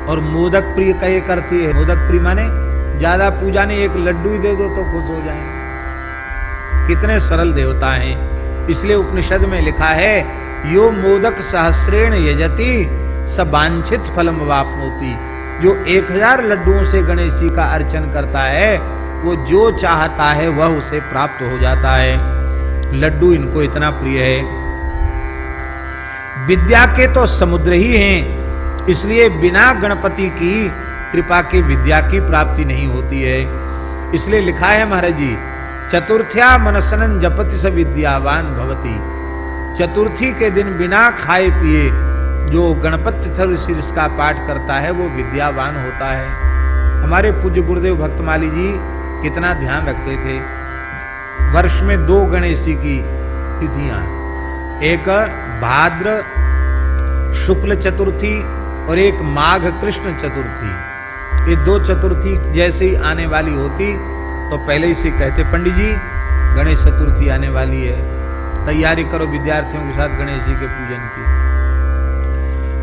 और मोदक प्रिय का एक अर्थ है, मोदक प्रिय माने ज्यादा पूजा नहीं, एक लड्डू ही दे दो तो खुश हो जाएंगे। कितने सरल देवता हैं। इसलिए उपनिषद में लिखा है, यो मोदक सहस्रेण यजति स वांछित फलम वाप्नोति। जो 1000 लड्डुओं से गणेश जी का अर्चन करता है, वो जो चाहता है वह उसे प्राप्त हो जाता है। लड्डू इनको इतना प्रिय है। विद्या के तो समुद्र ही हैं, इसलिए बिना गणपति की कृपा के विद्या की प्राप्ति नहीं होती है। इसलिए लिखा है महाराज जी, चतुर्थ्या मनसनन जपति स विद्यावान भवति। चतुर्थी के दिन बिना खाए पिए जो गणपति शीर्ष का पाठ करता है वो विद्यावान होता है। हमारे पूज्य गुरुदेव भक्तमाली जी कितना ध्यान रखते थे। वर्ष में 2 गणेश जी की तिथियां, एक भाद्र शुक्ल चतुर्थी और एक माघ कृष्ण चतुर्थी। ये 2 चतुर्थी जैसे ही आने वाली होती तो पहले ही से कहते, पंडित जी गणेश चतुर्थी आने वाली है, तैयारी करो विद्यार्थियों के साथ गणेश जी के पूजन की।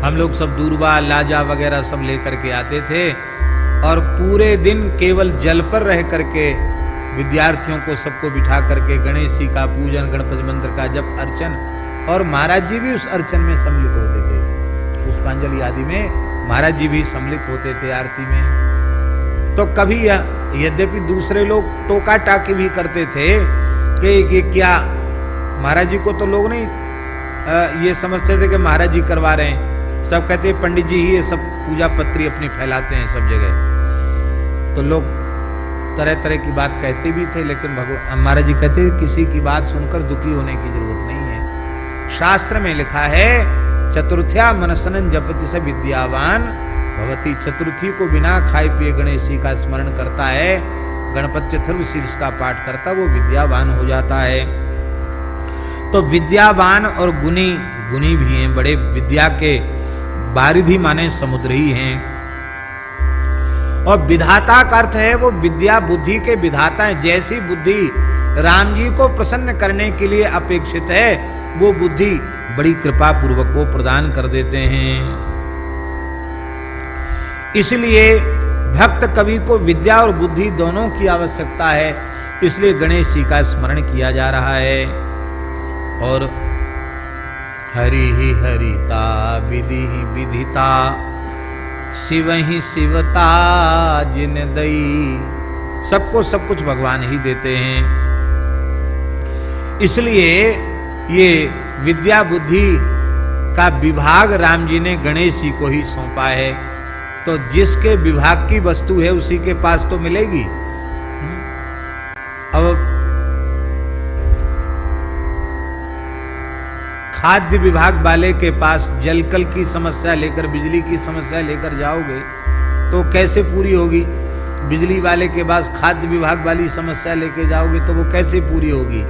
हम लोग सब दूरबा लाजा वगैरह सब लेकर के आते थे और पूरे दिन केवल जल पर रह करके विद्यार्थियों को सबको बिठा करके गणेश जी का पूजन, गणपति मंत्र का जप अर्चन, और महाराज जी भी उस अर्चन में सम्मिलित होते थे। पुष्पांजलि आदि में महाराज जी भी सम्मिलित होते थे आरती में। तो कभी यद्यपि दूसरे लोग टोका टाकी भी करते थे कि ये क्या, महाराज जी को तो लोग नहीं ये समझते थे कि महाराज जी करवा रहे हैं। सब कहते पंडित जी ही ये सब पूजा पत्री अपनी फैलाते हैं सब जगह। तो लोग तरह तरह की बात कहते भी थे, लेकिन भगवान महाराज जी कहते किसी की बात सुनकर दुखी होने की जरूरत नहीं है। शास्त्र में लिखा है, चतुर्थ्या मनसनन जपति स विद्यावान भवति। चतुर्थी को बिना खाए पिए गणेश जी का स्मरण करता है, गणपति शीर्ष का पाठ करता, वो विद्यावान हो जाता है। तो विद्यावान और गुणी, गुणी भी हैं, बड़े विद्या के बारिधि माने समुद्र ही हैं। और विधाता का अर्थ है वो विद्या बुद्धि के विधाता हैं। जैसी बुद्धि राम जी को प्रसन्न करने के लिए अपेक्षित है, वो बुद्धि बड़ी कृपा पूर्वक वो प्रदान कर देते हैं। इसलिए भक्त कवि को विद्या और बुद्धि दोनों की आवश्यकता है। इसलिए गणेश जी का स्मरण किया जा रहा है। और हरि ही हरिता विधि ही विधिता शिव ही शिवता जिन दई। सबको सब कुछ भगवान ही देते हैं। इसलिए ये विद्या बुद्धि का विभाग राम जी ने गणेश जी को ही सौंपा है। तो जिसके विभाग की वस्तु है उसी के पास तो मिलेगी। अब खाद्य विभाग वाले के पास जलकल की समस्या लेकर, बिजली की समस्या लेकर जाओगे तो कैसे पूरी होगी? बिजली वाले के पास खाद्य विभाग वाली समस्या लेके जाओगे तो वो कैसे पूरी होगी?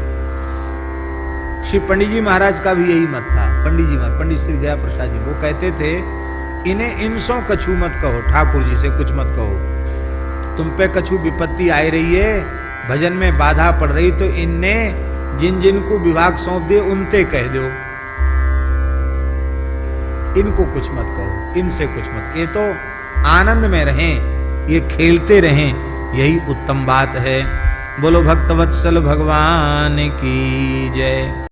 श्री पंडित जी महाराज का भी यही मत था। पंडित श्री दया प्रसाद जी वो कहते थे, इन्हें इनसों कछु मत कहो, ठाकुर जी से कुछ मत कहो। तुम पे कछु विपत्ति आ रही है, भजन में बाधा पड़ रही, तो इनने जिन जिन को विभाग सौंप दे उनते कह दो, इनको कुछ मत कहो, इनसे कुछ मत। ये तो आनंद में रहें, ये खेलते रहें, यही उत्तम बात है। बोलो भक्तवत्सल भगवान की जय।